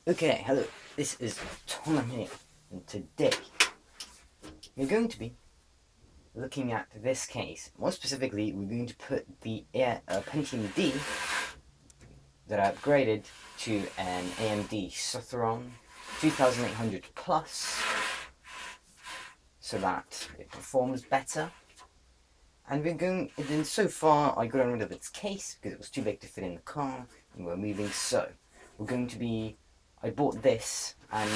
Okay, hello, this is Tom here, and today we're going to be looking at this case. More specifically, we're going to put the Pentium D that I upgraded to an AMD Semperon 2800 Plus, so that it performs better. And then so far I got rid of its case because it was too big to fit in the car, and we're moving, so we're going to be, I bought this, and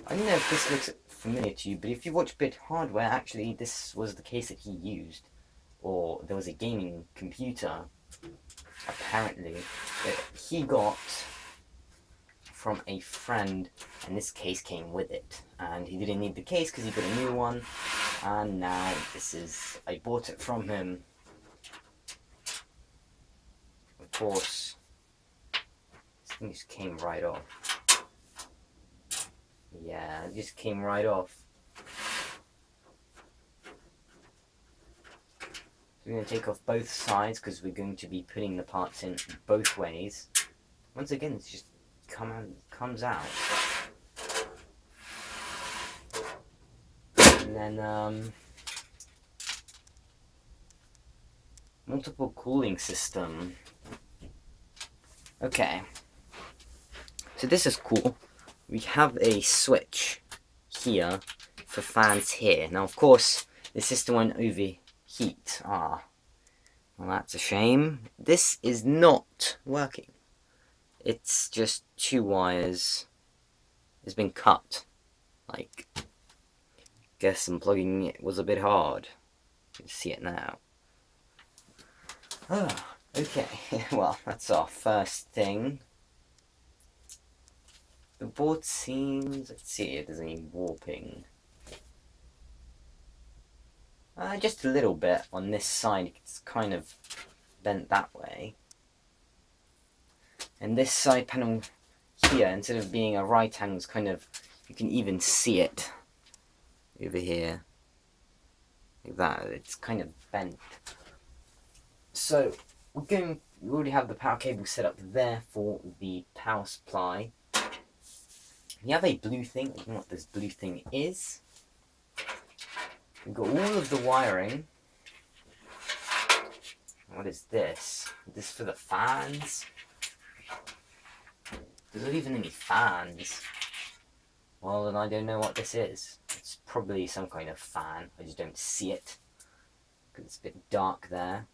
I don't know if this looks familiar to you, but if you watch Bit Hardware, actually this was the case that he used, or there was a gaming computer, apparently, that he got from a friend, and this case came with it, and he didn't need the case because he got a new one, and now I bought it from him. Of course, this thing just came right off. Yeah, it just came right off. So we're going to take off both sides because we're going to be putting the parts in both ways. Once again, it's just comes out. And then multiple cooling system. Okay, so this is cool. We have a switch here for fans here. Now, of course, the system won't overheat. Well, that's a shame. This is not working. It's just two wires. It's been cut. Like, guess unplugging it was a bit hard. You can see it now. Okay. Well, that's our first thing. The board seems, let's see if there's any warping. Just a little bit on this side. It's kind of bent that way. And this side panel here, instead of being a right angle, is kind of, you can even see it over here. Like that, it's kind of bent. So, we already have the power cable set up there for the power supply. You have a blue thing. I don't know what this blue thing is. We've got all of the wiring. What is this? Is this for the fans? There's not even any fans. Well, then I don't know what this is. It's probably some kind of fan. I just don't see it because it's a bit dark there.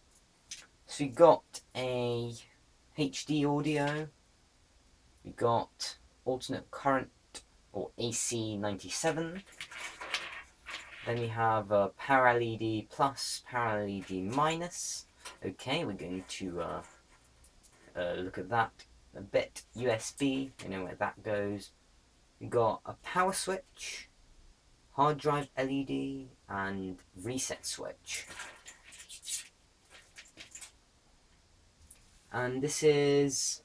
So we got a HD audio. We got alternate current, or AC 97. Then we have power LED plus, power LED minus. Okay, we're going to look at that a bit. USB, you know where that goes. We got a power switch, hard drive LED, and reset switch. And this is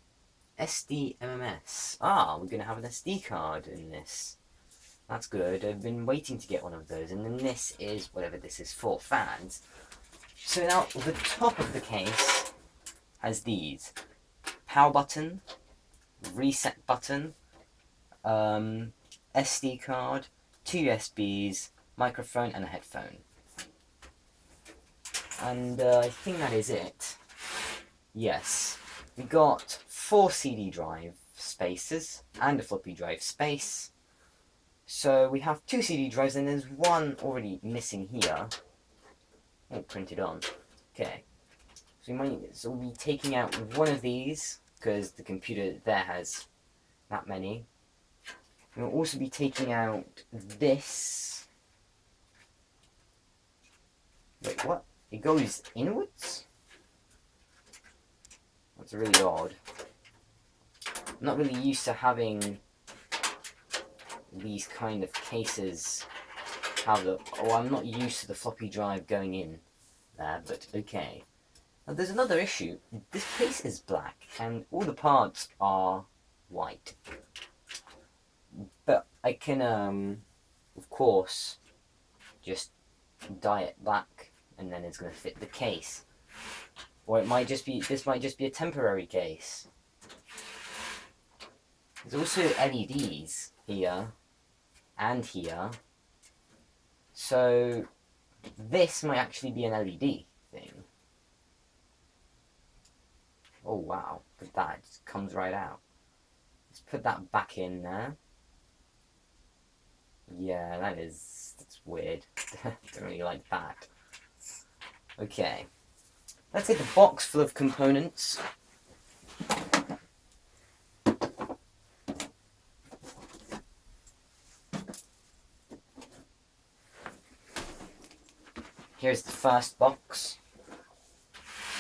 SD MMS. We're going to have an SD card in this. That's good. I've been waiting to get one of those. And then this is whatever this is for, fans. So now the top of the case has these. Power button, reset button, SD card, 2 USBs, microphone, and a headphone. And I think that is it. Yes. We got 4 CD drive spaces and a floppy drive space. So we have 2 CD drives and there's one already missing here. Oh, printed on. Okay. So we'll be taking out one of these because the computer there has that many. We'll also be taking out this. Wait, what? It goes inwards? That's really odd. I'm not really used to having these kind of cases I'm not used to the floppy drive going in there, but okay. Now there's another issue. This case is black and all the parts are white. But I can of course just dye it black and then it's gonna fit the case. Or this might just be a temporary case. There's also LEDs here and here. So this might actually be an LED thing. Oh wow, look at that, it just comes right out. Let's put that back in there. Yeah, that's weird. Don't really like that. Okay, let's get the box full of components. Here's the first box.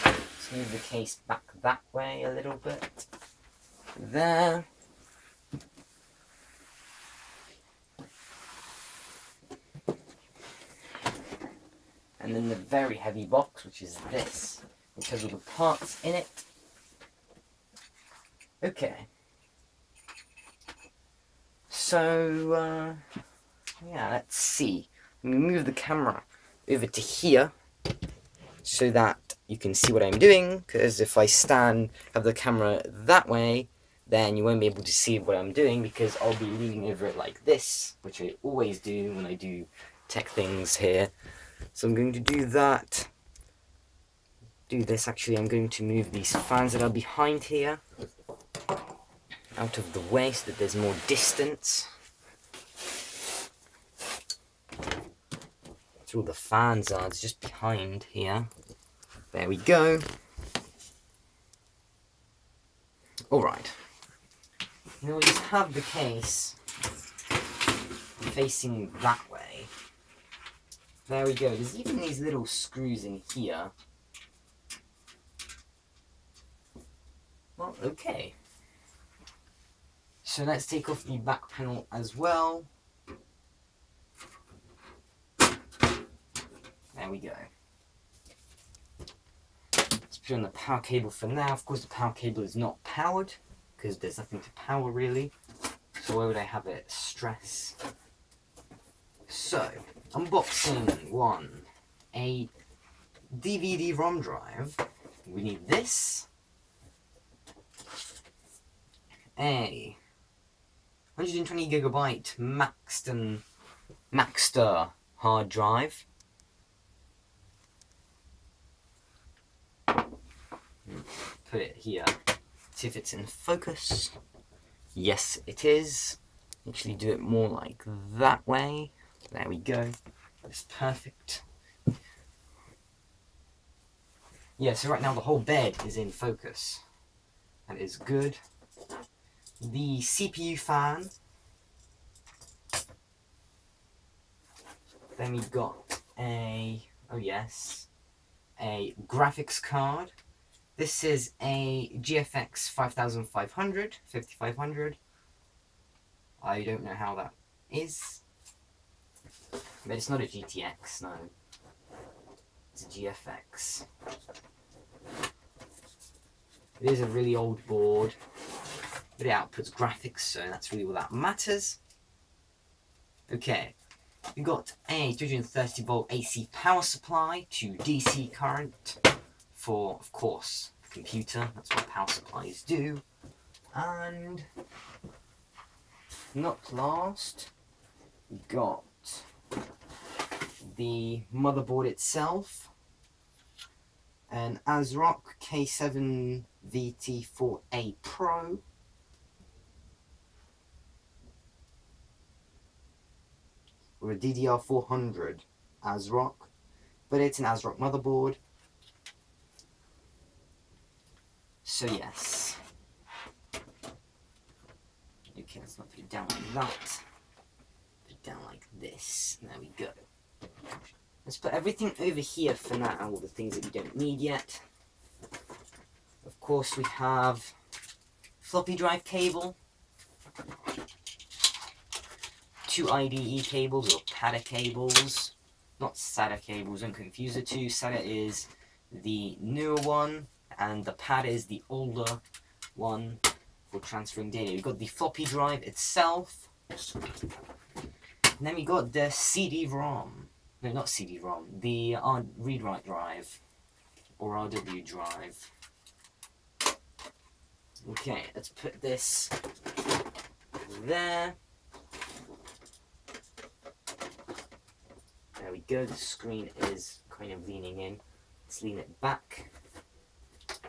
Let's move the case back that way a little bit. There. And then the very heavy box, which is this, which has all the parts in it. Okay. So, yeah, let's see. Let me move the camera over to here so that you can see what I'm doing, because if I have the camera that way, then you won't be able to see what I'm doing, because I'll be leaning over it like this, which I always do when I do tech things here. So I'm going to do that. Do this actually, I'm going to move these fans that are behind here out of the way so that there's more distance. That's where all the fans are, it's just behind here. There we go. Alright. Now we just have the case facing that way. There we go. There's even these little screws in here. Well, okay. So let's take off the back panel as well. There we go. Let's put on the power cable for now. Of course, the power cable is not powered because there's nothing to power really. So why would I have it stress? So, unboxing one. A DVD-ROM drive. We need this. A 120GB Maxtor hard drive. Put it here. See if it's in focus. Yes, it is. Actually do it more like that way. There we go. That's perfect. Yeah, so right now the whole bed is in focus. That is good. The CPU fan. Then we've got a graphics card. This is a GFX 5500. I don't know how that is. But it's not a GTX, no. It's a GFX. It is a really old board, but it outputs graphics, so that's really what that matters. Okay, we got a 230 volt AC power supply to DC current for, of course, the computer. That's what power supplies do. And not last, we got the motherboard itself, an ASRoCK K7VT4A PRO, or a DDR200 ASRoCK, but it's an ASRoCK motherboard. So yes. Okay, let's not put it down like that. Put it down like this. There we go. Let's put everything over here for now, all the things that we don't need yet. Of course, we have floppy drive cable, 2 IDE cables or PATA cables, not SATA cables, don't confuse the two. SATA is the newer one, and the PATA is the older one for transferring data. We've got the floppy drive itself, and then we got the CD-ROM. No, not CD-ROM, the read-write drive, or RW drive. Okay, let's put this there. There we go, the screen is kind of leaning in. Let's lean it back.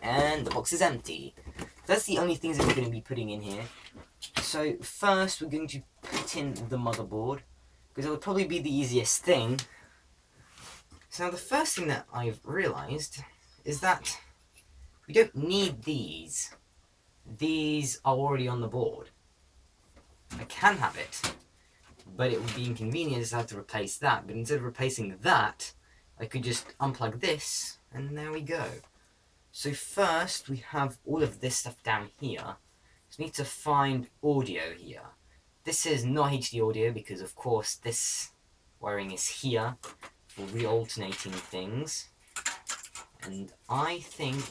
And the box is empty. That's the only things that we're going to be putting in here. So first we're going to put in the motherboard, because it would probably be the easiest thing. So now the first thing that I've realized is that we don't need these. These are already on the board. I can have it, but it would be inconvenient to have to replace that. But instead of replacing that, I could just unplug this, and there we go. So first we have all of this stuff down here. So we need to find audio here. This is not HD audio because of course this wiring is here for re-alternating things. And I think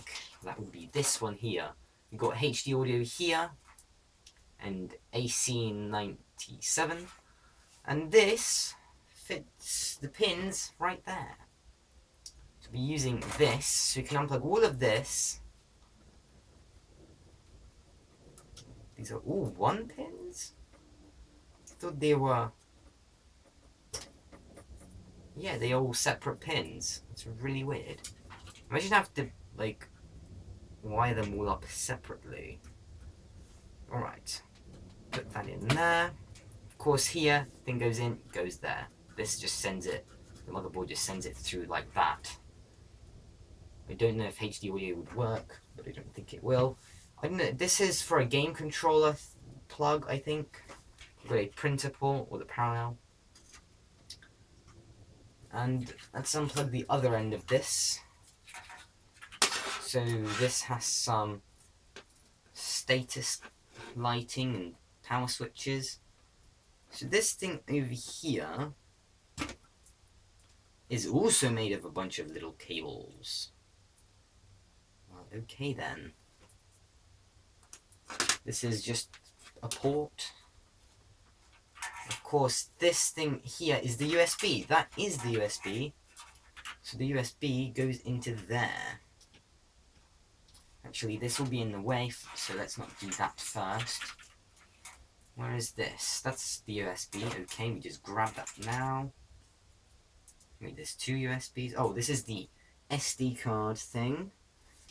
that would be this one here. We've got HD audio here and AC 97. And this fits the pins right there. So we'll be using this, so we can unplug all of this. These are all 1 pins? I thought they were... Yeah, they are all separate pins. It's really weird. Imagine I have to, like, wire them all up separately. Alright. Put that in there. Of course here, thing goes in, goes there. This just sends it, the motherboard just sends it through like that. I don't know if HD audio would work, but I don't think it will. I don't know, this is for a game controller plug, I think. I've got a printer port with a parallel. And let's unplug the other end of this. So this has some status lighting and power switches. So this thing over here is also made of a bunch of little cables. Well, okay then. This is just a port. Of course, this thing here is the USB. That is the USB. So the USB goes into there. Actually, this will be in the way, so let's not do that first. Where is this? That's the USB. Okay, we just grab that now. Wait, there's 2 USBs. Oh, this is the SD card thing,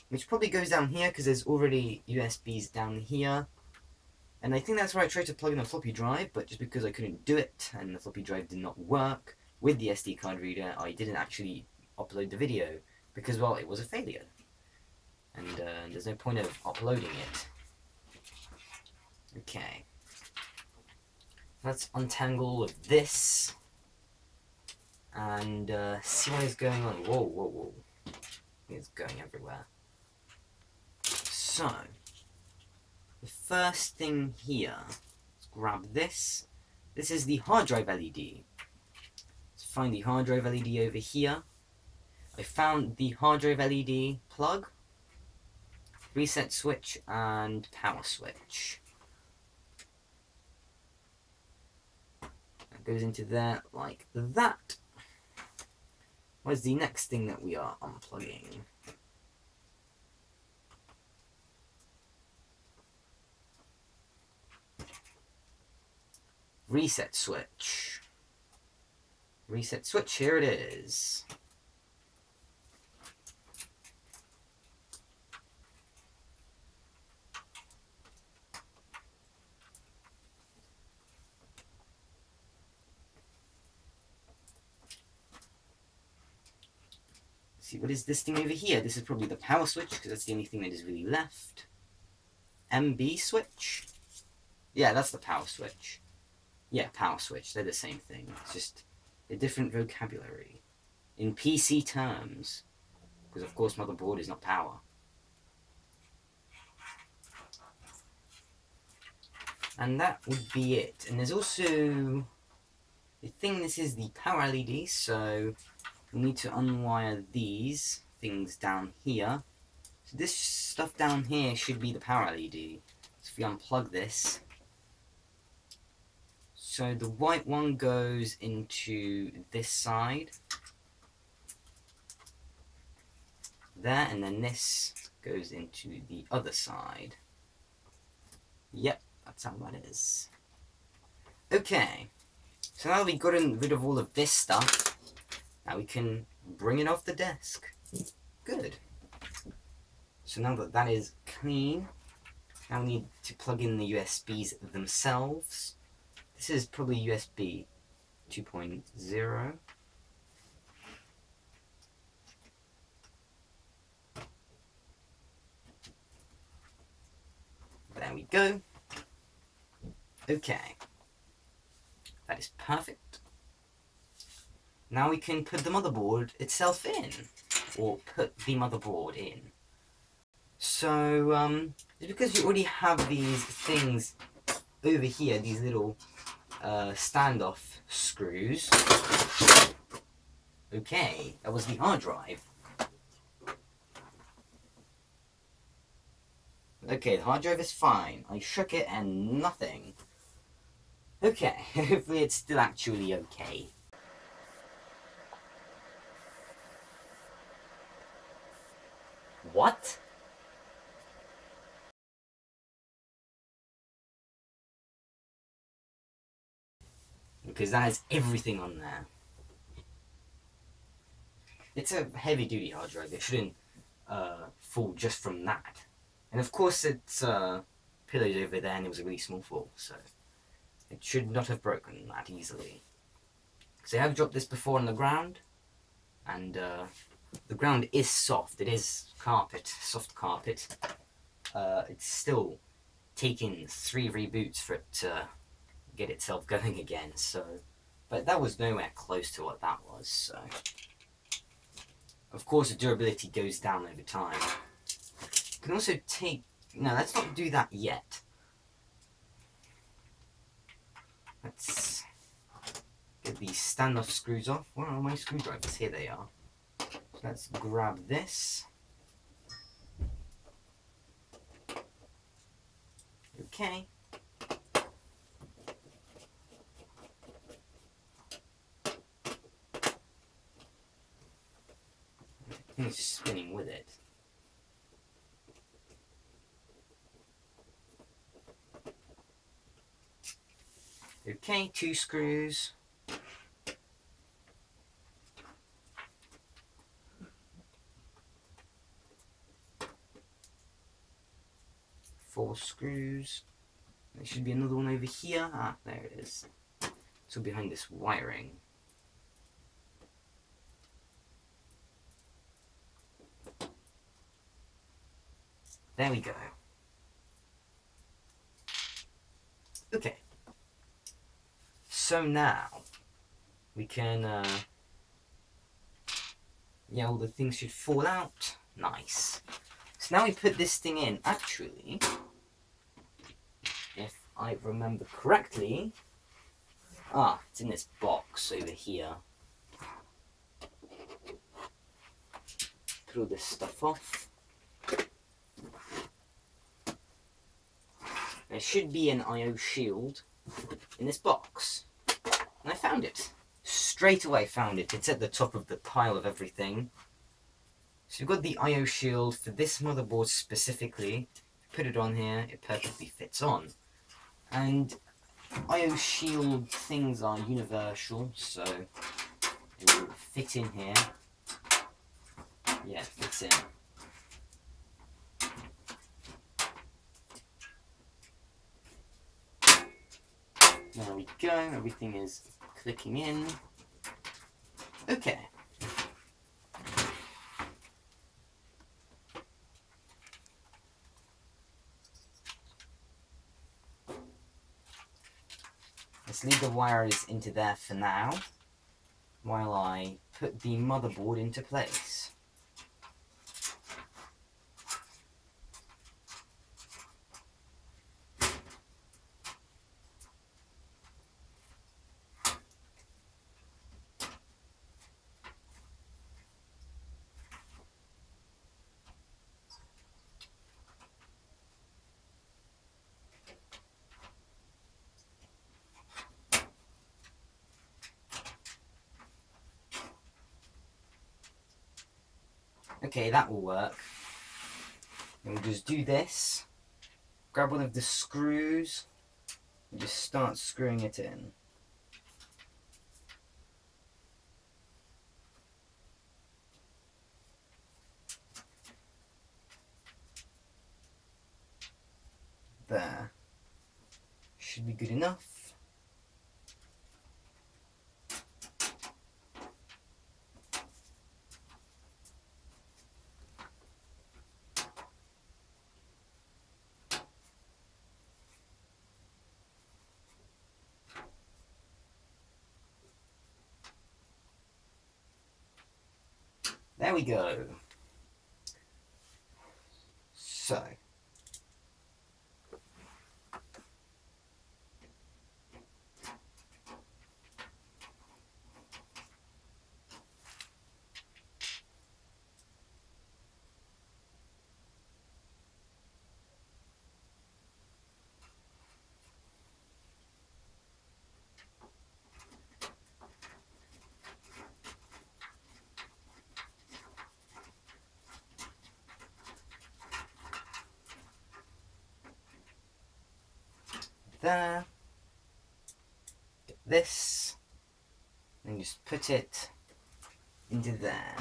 which probably goes down here because there's already USBs down here. And I think that's where I tried to plug in a floppy drive, but just because I couldn't do it and the floppy drive did not work with the SD card reader, I didn't actually upload the video because, well, it was a failure. And there's no point of uploading it. Okay. Let's untangle all of this and see what is going on. Whoa, whoa, whoa. It's going everywhere. So, the first thing here, let's grab this. This is the hard drive LED. Let's find the hard drive LED over here. I found the hard drive LED plug, reset switch, and power switch. That goes into there like that. Where's the next thing that we are unplugging? Reset switch. Reset switch, here it is. See, what is this thing over here? This is probably the power switch, because that's the only thing that is really left. MB switch? Yeah, that's the power switch. Yeah, power switch, they're the same thing. It's just a different vocabulary. In PC terms. Because of course motherboard is not power. And that would be it. And there's also... I think this is the power LED, so we need to unwire these things down here. So this stuff down here should be the power LED. So if we unplug this... So the white one goes into this side. There, and then this goes into the other side. Yep, that's how that is. Okay, so now that we've gotten rid of all of this stuff, now we can bring it off the desk. Good. So now that that is clean, now we need to plug in the USBs themselves. This is probably USB 2.0. There we go. Okay. That is perfect. Now we can put the motherboard itself in, or put the motherboard in. So, it's because you already have these things over here, these little standoff screws. Okay, that was the hard drive. Okay, the hard drive is fine. I shook it and nothing. Okay, hopefully it's still actually okay. What? Because that has everything on there. It's a heavy duty hard drive. It shouldn't fall just from that. And of course it's pillowed over there and it was a really small fall, so it should not have broken that easily. So I have dropped this before on the ground, and the ground is soft. It is carpet, soft carpet. It's still taken 3 reboots for it to get itself going again, so, but that was nowhere close to what that was, so. Of course the durability goes down over time. You can also take, no, let's not do that yet. Let's get these standoff screws off. Where are my screwdrivers? Here they are. So let's grab this. Okay. It's spinning with it. Okay, 2 screws. Four screws. There should be another one over here. Ah, there it is. So behind this wiring. There we go. Okay. So now we can, yeah, all the things should fall out. Nice. So now we put this thing in. Actually, if I remember correctly, it's in this box over here. Put all this stuff off. There should be an I/O shield in this box. And I found it. Straight away found it. It's at the top of the pile of everything. So you've got the I/O shield for this motherboard specifically. Put it on here, it perfectly fits on. And I/O shield things are universal, so it will fit in here. Yeah, it fits in. There we go, everything is clicking in. Okay. Let's leave the wires into there for now, while I put the motherboard into place. Okay, that will work. Then we'll just do this. Grab one of the screws, just start screwing it in. There. Should be good enough. There we go. So. There. Get this. And just put it into there.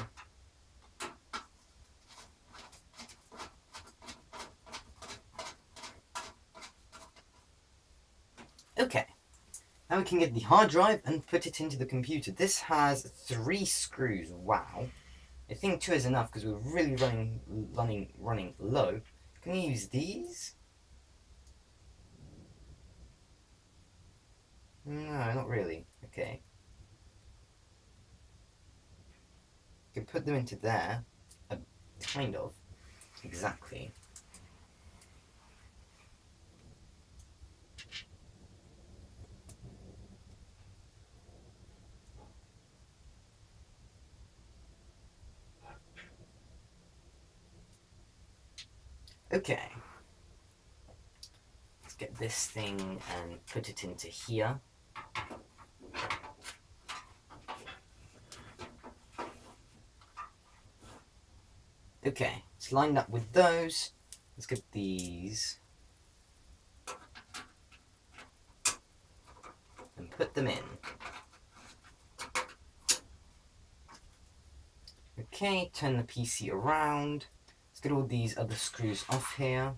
Okay. Now we can get the hard drive and put it into the computer. This has 3 screws. Wow. I think 2 is enough because we're really running low. Can we use these? No, not really. Okay. You can put them into there. Kind of. Exactly. Okay. Let's get this thing and put it into here. Okay, it's lined up with those. Let's get these and put them in. Okay, turn the PC around. Let's get all these other screws off here.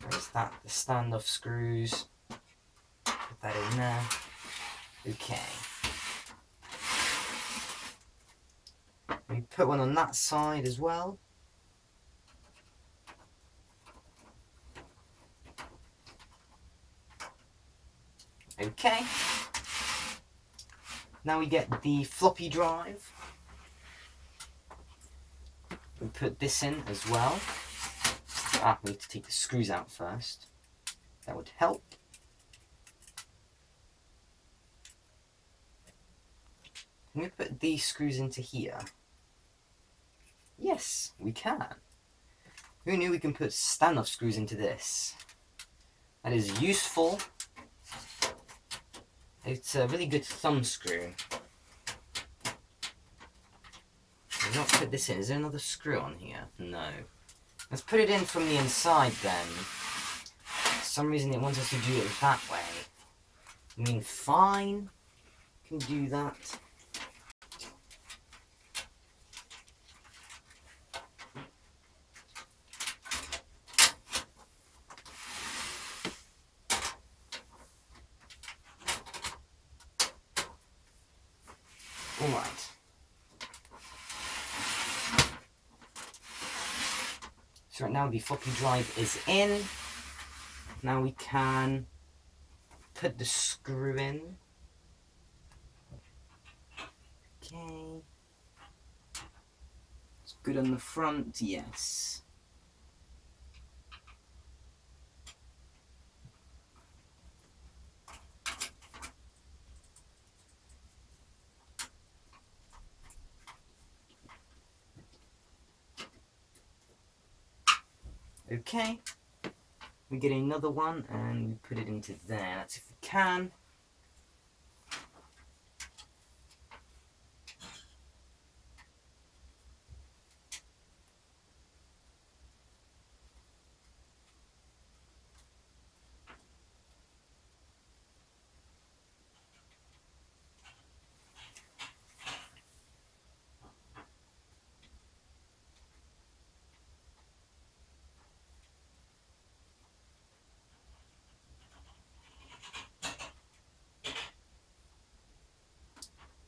Where's that? The standoff screws. Put that in there. Okay. We put one on that side as well. Okay. Now we get the floppy drive. We put this in as well. We need to take the screws out first. That would help. Can we put these screws into here? Yes, we can. Who knew we can put standoff screws into this? That is useful. It's a really good thumb screw. We'll not put this in. Is there another screw on here? No. Let's put it in from the inside then. For some reason it wants us to do it that way. I mean, fine. Can do that. Alright. So right now the floppy drive is in. Now we can put the screw in. Okay. It's good on the front, yes. Okay, we get another one and we put it into there. That's if we can.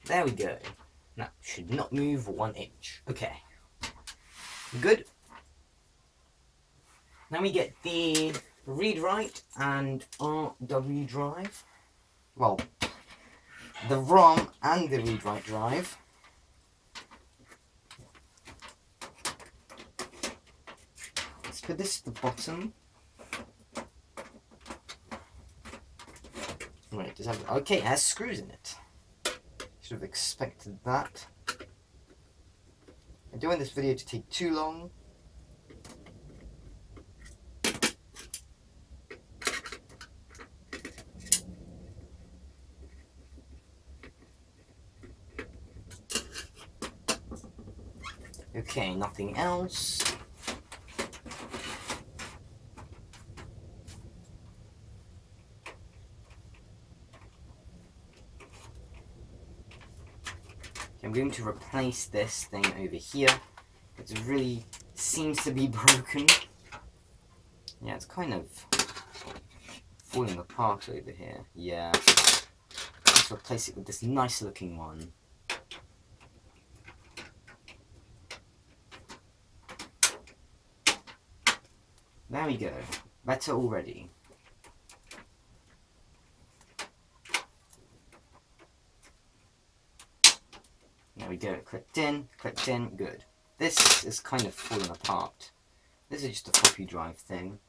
There we go. Now, should not move 1 inch. Okay. Good. Now we get the read-write and RW drive. Well, the ROM and the read-write drive. Let's put this at the bottom. Right, does have, okay, it has screws in it. Should have expected that. I don't want this video to take too long. Okay, nothing else. I'm going to replace this thing over here. It really seems to be broken. Yeah, it's kind of falling apart over here. Yeah. Let's replace it with this nice looking one. There we go. Better already. There we go. Clicked in, good. This is kind of falling apart. This is just a floppy drive thing.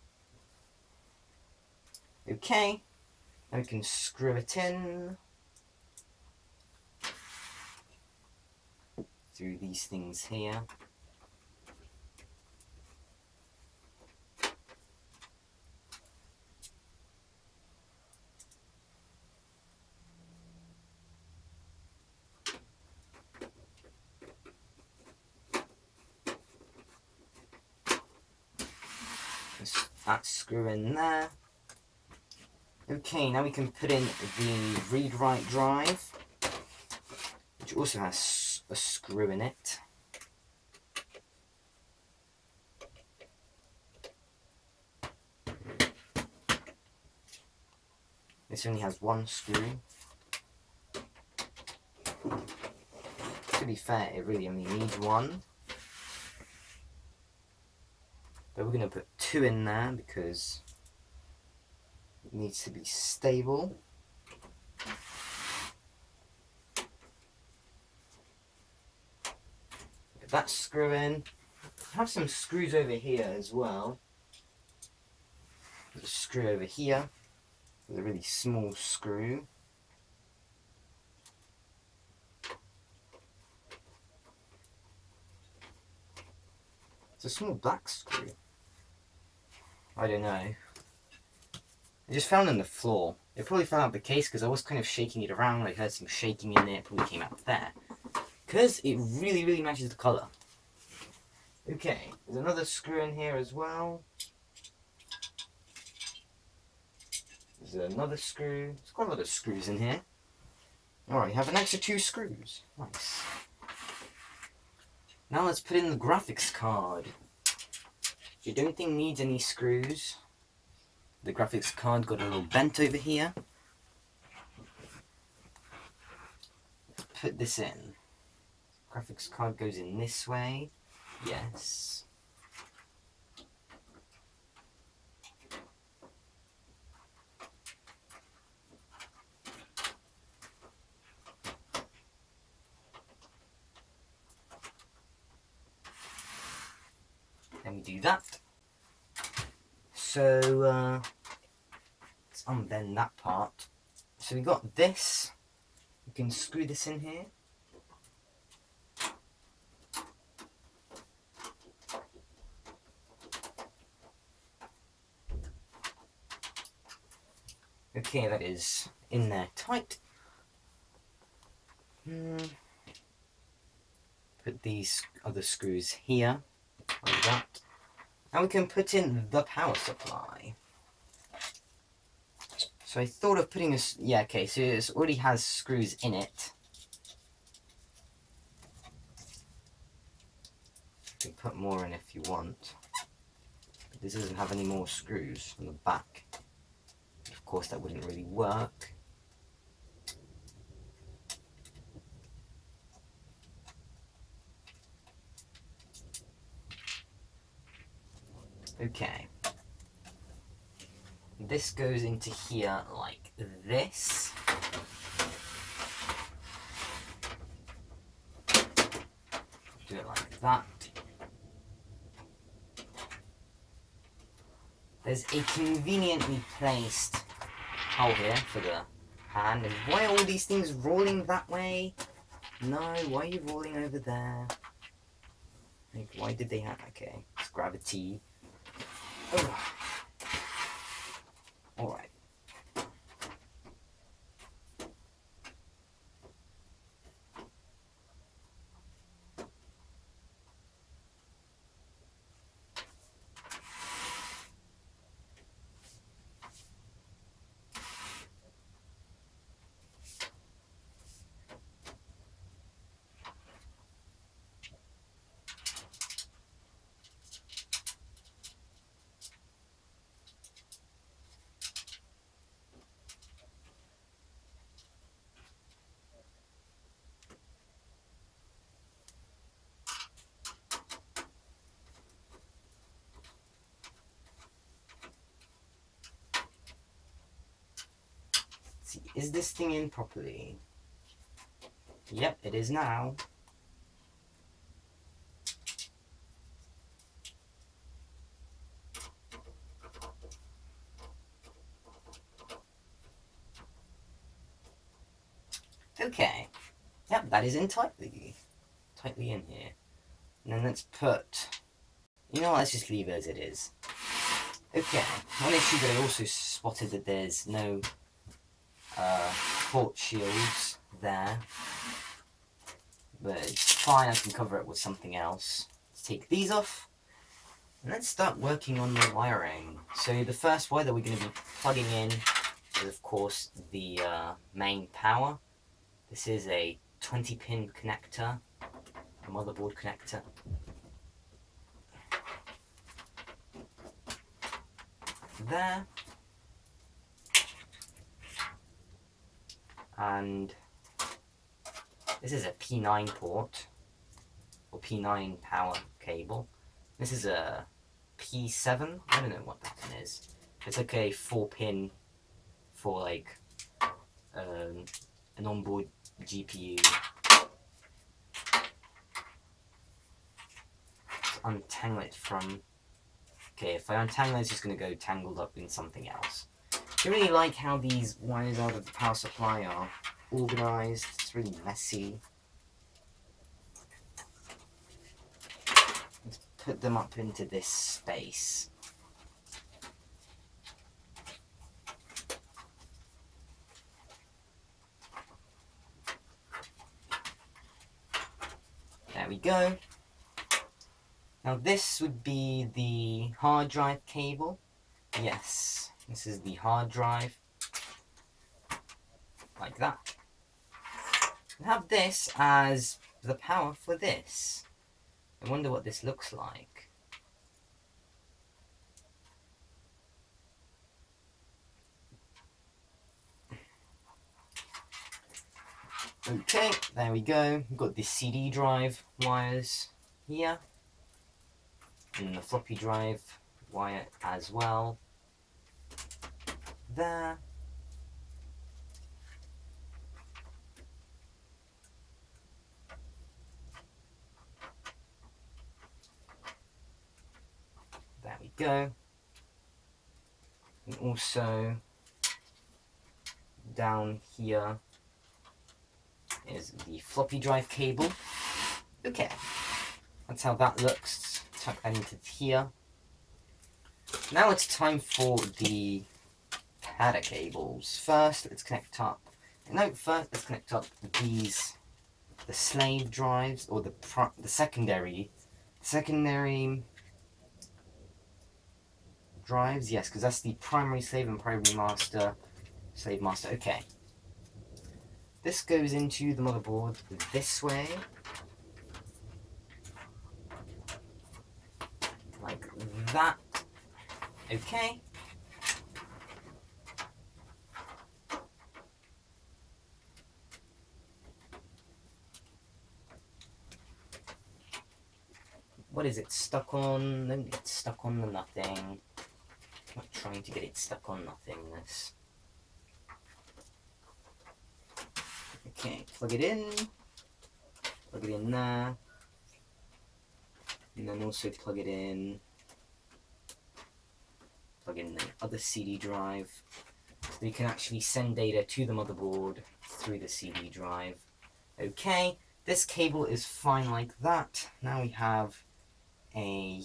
Okay. Now we can screw it in. Through these things here. That screw in there. Okay, now we can put in the read-write drive, which also has a screw in it. This only has one screw. To be fair, it really only needs one. But we're going to put 2 in there because it needs to be stable. Get that screw in. I have some screws over here as well. There's a screw over here with a really small screw. It's a small black screw. I don't know. I just found it on the floor. It probably fell out of the case because I was kind of shaking it around. I heard some shaking in there. It probably came out there. Because it really, really matches the colour. Okay, there's another screw in here as well. There's another screw. There's quite a lot of screws in here. Alright, you have an extra 2 screws. Nice. Now let's put in the graphics card. If you don't think it needs any screws, the graphics card got a little bent over here. Put this in. Graphics card goes in this way. Yes. Then we do that. So let's unbend that part. So we got this. You can screw this in here. Okay, that is in there tight. Put these other screws here, like that. And we can put in the power supply. So I thought of putting this, yeah, okay, so it already has screws in it. You can put more in if you want. But this doesn't have any more screws on the back. Of course, that wouldn't really work. Okay. This goes into here like this. Do it like that. There's a conveniently placed hole here for the hand. And why are all these things rolling that way? No, why are you rolling over there? Like, why did they have... Okay, it's gravity. Oh. Alright. See, is this thing in properly? Yep, it is now. Okay. Yep, that is in tightly in here. And then let's put... You know what, let's just leave it as it is. Okay, one issue that I also spotted that there's no port shields there. But it's fine, I can cover it with something else. Let's take these off. And let's start working on the wiring. So the first wire that we're going to be plugging in is of course the main power. This is a 20-pin connector, a motherboard connector. There. And this is a P9 port, or P9 power cable. This is a P7, I don't know what that one is. It's like a 4-pin for like an onboard GPU. Let's untangle it from... Okay, if I untangle it, it's just going to go tangled up in something else. I really like how these wires out of the power supply are organised. It's really messy. Let's put them up into this space. There we go. Now this would be the hard drive cable. Yes, this is the hard drive. Like that. And have this as the power for this. I wonder what this looks like. Okay, there we go. We've got the CD drive wires here. And the floppy drive wire as well. There. There we go. And also down here is the floppy drive cable. Okay, that's how that looks. Tuck that into here. Now it's time for the SATA cables. First, let's connect up. No, first let's connect up these, the slave drives, or the secondary drives. Yes, because that's the primary slave and primary master, slave master. Okay. This goes into the motherboard this way. Like that. Okay. what is it stuck on? Don't get stuck on the nothing. I'm not trying to get it stuck on nothingness. Okay, plug it in there, and then also plug in the other CD drive, so you can actually send data to the motherboard through the CD drive. Okay, this cable is fine like that. Now we have a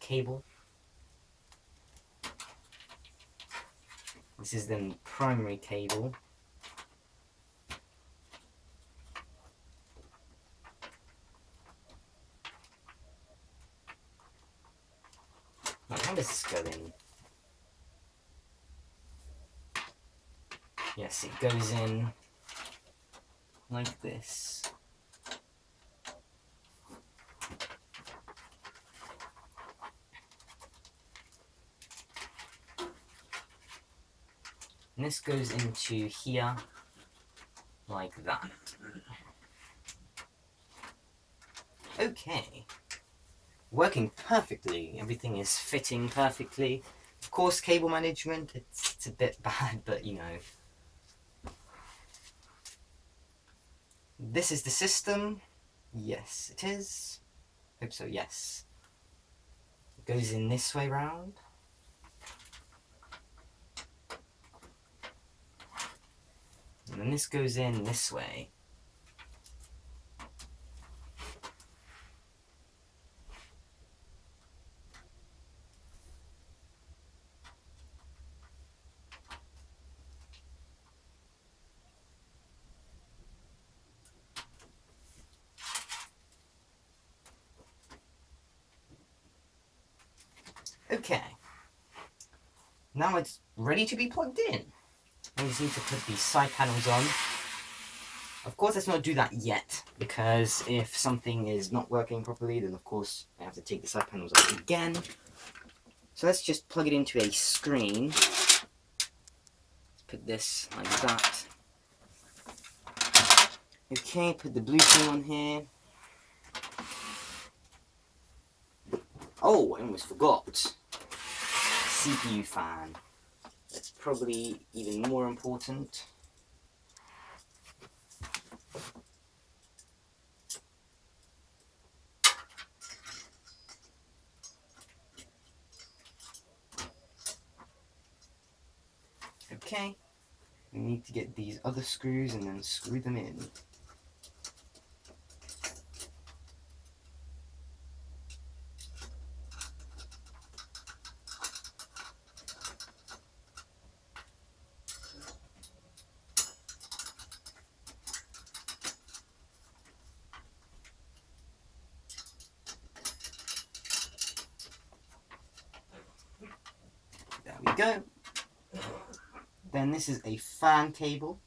cable. This is the primary cable. Now, how does this go in? Yes, it goes in like this. And this goes into here like that. Okay. Working perfectly. Everything is fitting perfectly. Of course, cable management, it's a bit bad, but you know. This is the system. Yes, it is. Hope so, yes. It goes in this way round. And then this goes in this way. Okay. Now it's ready to be plugged in. I just need to put these side panels on. Of course, let's not do that yet, because if something is not working properly, then of course I have to take the side panels off again. So let's just plug it into a screen. Let's put this like that. Okay, put the blue thing on here. Oh, I almost forgot. CPU fan. That's probably even more important. Okay, we need to get these other screws and then screw them in. There we go. Then this is a fan cable.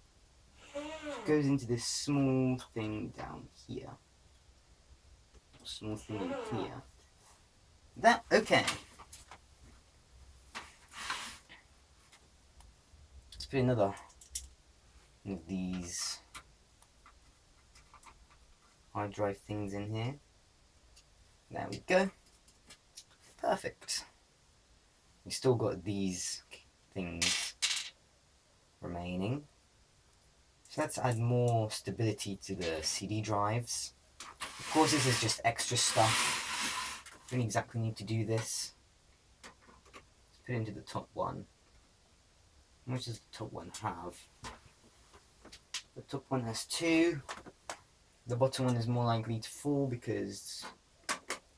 It goes into this small thing down here. Small thing in here. Okay. Let's put another one of these hard drive things in here. There we go. Perfect. We still got these things remaining. So let's add more stability to the CD drives. Of course, this is just extra stuff. Don't exactly need to do this. Let's put it into the top one. How much does the top one have? The top one has 2. The bottom one is more likely to fall because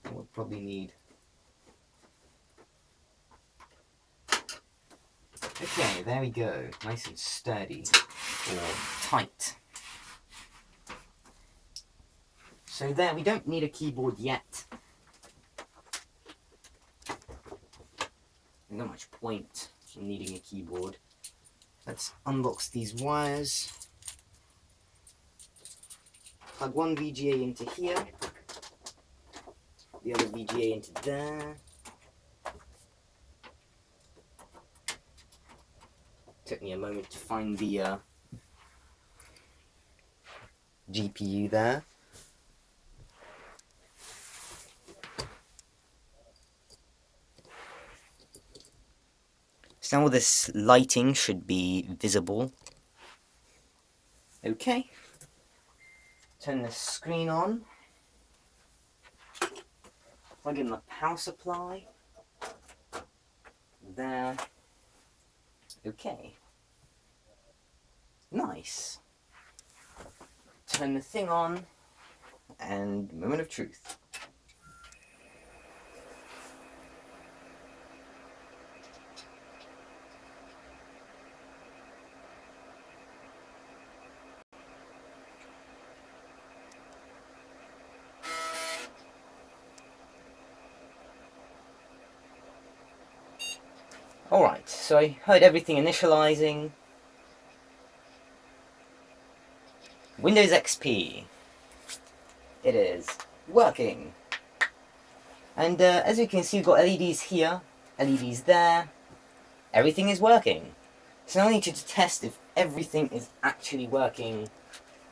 it will probably need. Okay, there we go. Nice and sturdy, or tight. So there, we don't need a keyboard yet. There's not much point in needing a keyboard. Let's unbox these wires. Plug one VGA into here, the other VGA into there. Took me a moment to find the GPU there. So now all this lighting should be visible. Okay. Turn the screen on. Plug in the power supply. There. Okay. Nice. Turn the thing on, and moment of truth. Alright, so I heard everything initializing. Windows XP. It is working. And as you can see, we've got LEDs here, LEDs there. Everything is working. So now I need to test if everything is actually working,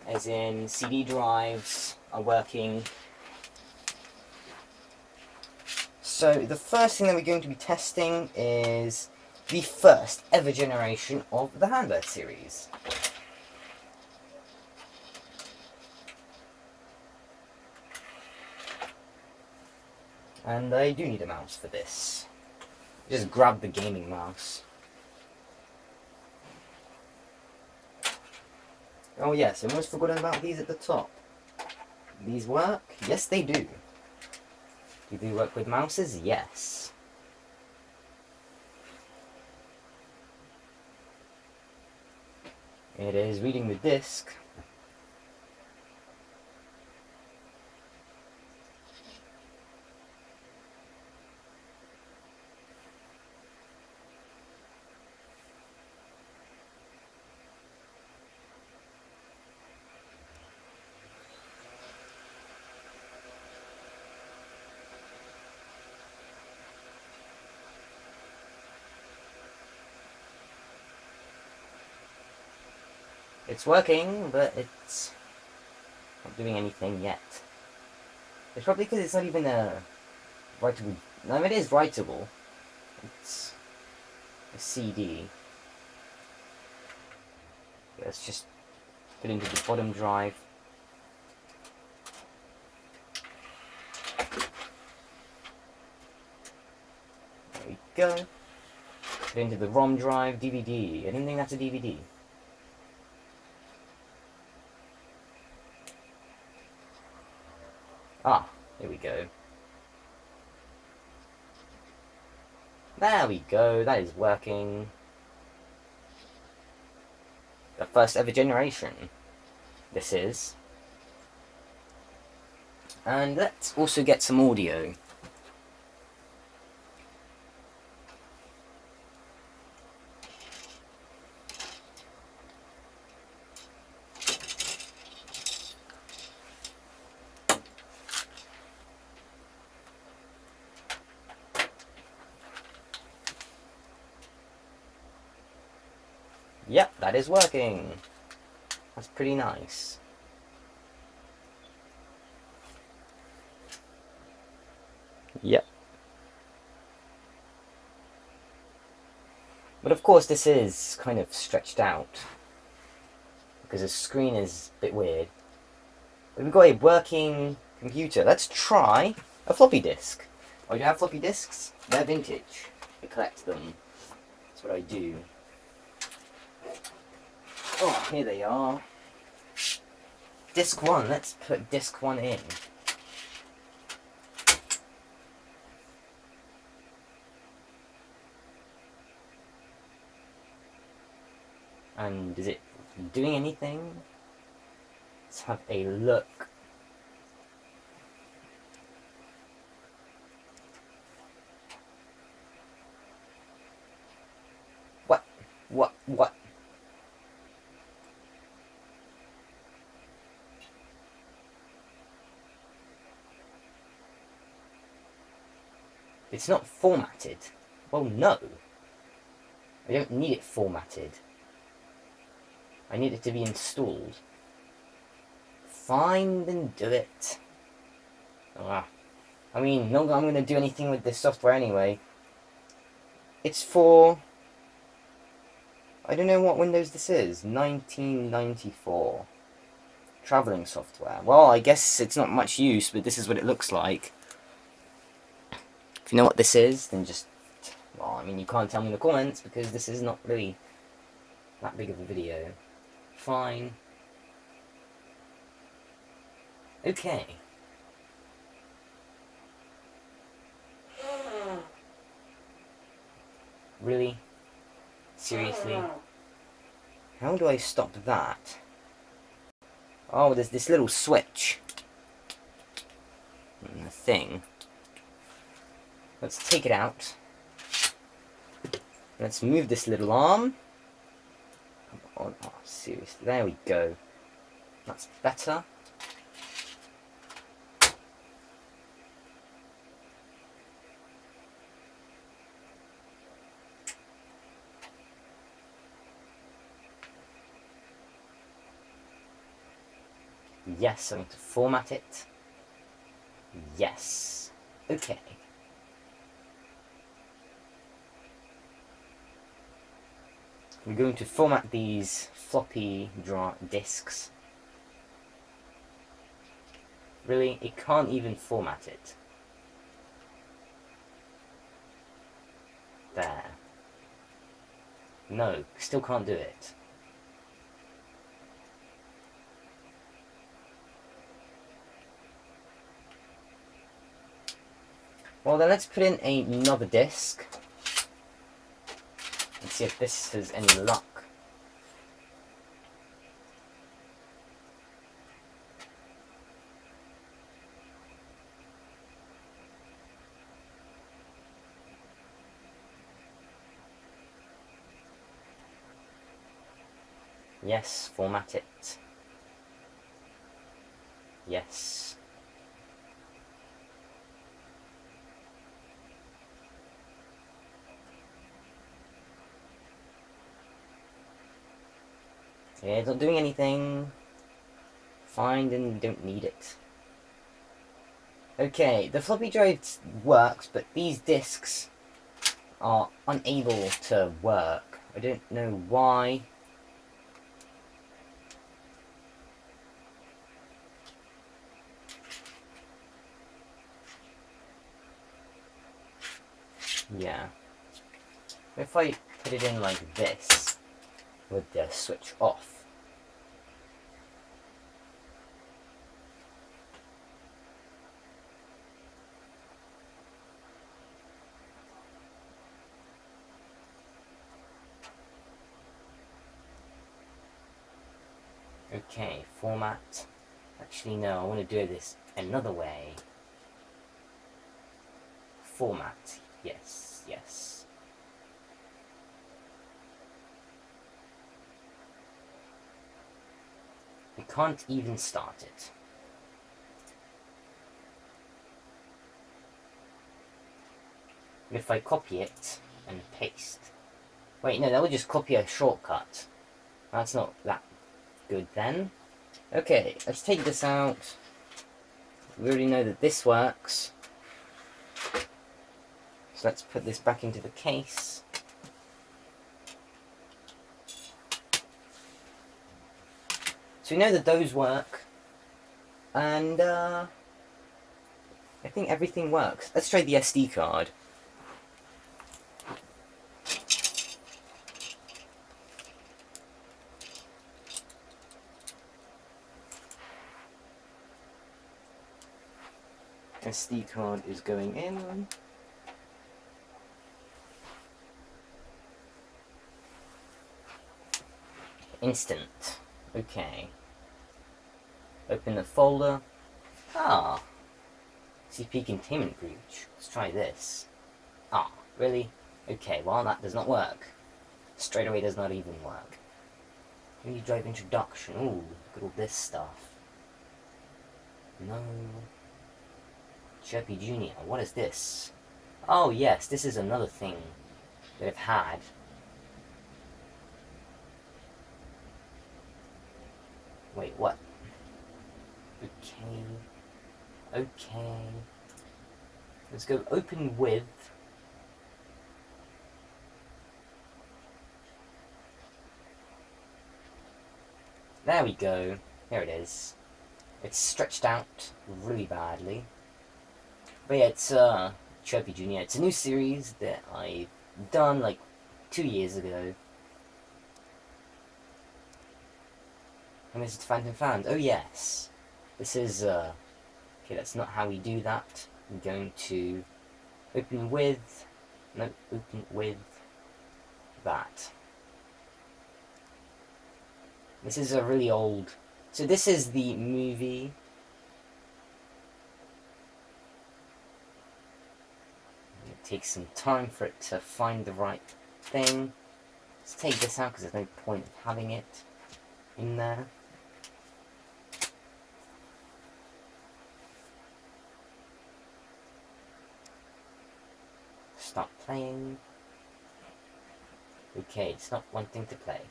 as in CD drives are working. So the first thing that we're going to be testing is the first ever generation of the Handbird series. And I do need a mouse for this. Just grab the gaming mouse. Oh yes, I almost forgot about these at the top. These work? Yes, they do. Do they work with mouses? Yes. It is reading the disc. It's working, but it's not doing anything yet. It's probably because it's not even a writable. No, it is writable. It's a CD. Let's just put it into the bottom drive. There we go. Put it into the ROM drive, DVD. I don't think that's a DVD. Ah, here we go. There we go, that is working. The first ever generation, this is. And let's also get some audio. Yep, that is working. That's pretty nice. Yep. But of course this is kind of stretched out, because the screen is a bit weird. But we've got a working computer. Let's try a floppy disk. Oh, you have floppy disks? They're vintage. I collect them. That's what I do. Oh, here they are. Disc 1. Let's put disc 1 in. And is it doing anything? Let's have a look. What? It's not formatted. Well, no. I don't need it formatted. I need it to be installed. Fine, then do it. I'm not going to do anything with this software anyway. It's for I don't know what Windows this is. 1994. Traveling software. Well, I guess it's not much use, but this is what it looks like. If you know what this is, then just... Well, I mean, you can't tell me in the comments, because this is not really that big of a video. Fine. Okay. Really? Seriously? How do I stop that? Oh, there's this little switch. And the thing. Let's take it out. Let's move this little arm. Come on, oh, seriously. There we go. That's better. Yes, I'm going to format it. Yes. Okay. We're going to format these floppy disks. Really? It can't even format it. There. No, still can't do it. Well then, let's put in another disk and see if this has any luck. Yes, format it. Yes. Yeah, it's not doing anything. Fine, then you don't need it. Okay, the floppy drive works, but these disks are unable to work. I don't know why. Yeah. If I put it in like this, with the switch off. Okay, format. Actually, no, I want to do this another way. Format. Yes, yes. We can't even start it. If I copy it and paste. Wait, no, that would just copy a shortcut. That's not that good then. Okay, let's take this out. We already know that this works. So let's put this back into the case. So we know that those work. And I think everything works. Let's try the SD card. SD card is going in. Instant. Okay. Open the folder. Ah. CPU containment breach. Let's try this. Ah, really? Okay, well that does not work. Straight away does not even work. Media drive introduction. Ooh, look at all this stuff. No. Chirpy Junior. What is this? Oh yes, this is another thing that I've had. Wait, what? Okay. Okay. Let's go open with. There we go. Here it is. It's stretched out really badly. But yeah, it's Chirpy Jr. It's a new series that I've done like 2 years ago. And this is Phantom Fans. Oh yes. This is okay, that's not how we do that. I'm going to open with that. This is a really old. So this is the movie. It takes some time for it to find the right thing. Let's take this out because there's no point of having it in there. Start playing. Okay, it's not wanting to play.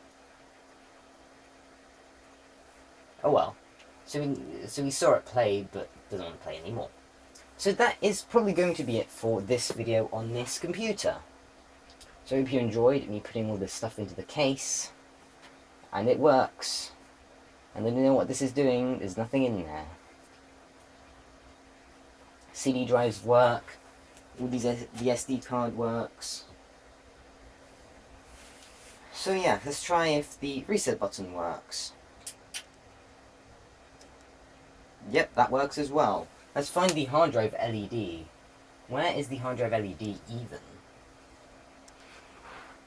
Oh well. So we saw it play, but doesn't want to play anymore. So that is probably going to be it for this video on this computer. So I hope you enjoyed me putting all this stuff into the case. And it works. And then you know what this is doing, there's nothing in there. CD drives work. All these, the SD card works. So yeah, let's try if the reset button works. Yep, that works as well. Let's find the hard drive LED. Where is the hard drive LED even?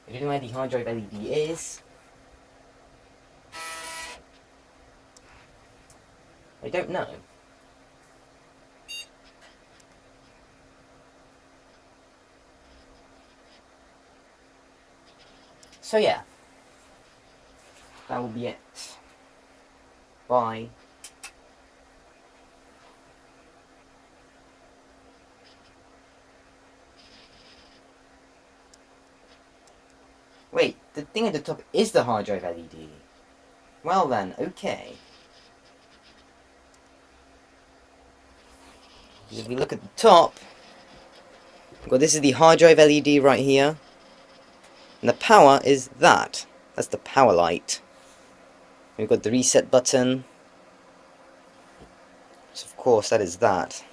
I don't know where the hard drive LED is. I don't know. So yeah, that will be it. Bye. Wait, the thing at the top is the hard drive LED. Well then, okay. If we look at the top, well, this is the hard drive LED right here. And the power is that. That's the power light. We've got the reset button. So of course that is that.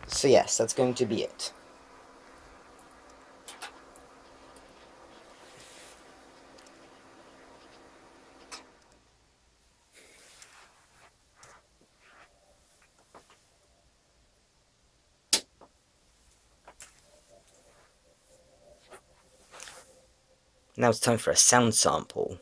So yes, that's going to be it. Now it's time for a sound sample.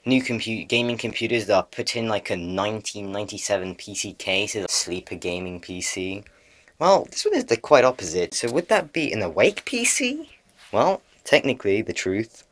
New gaming computers that are put in like a 1997 PC case is a sleeper gaming PC. Well, this one is the quite opposite. So would that be an awake PC? Well, technically, the truth.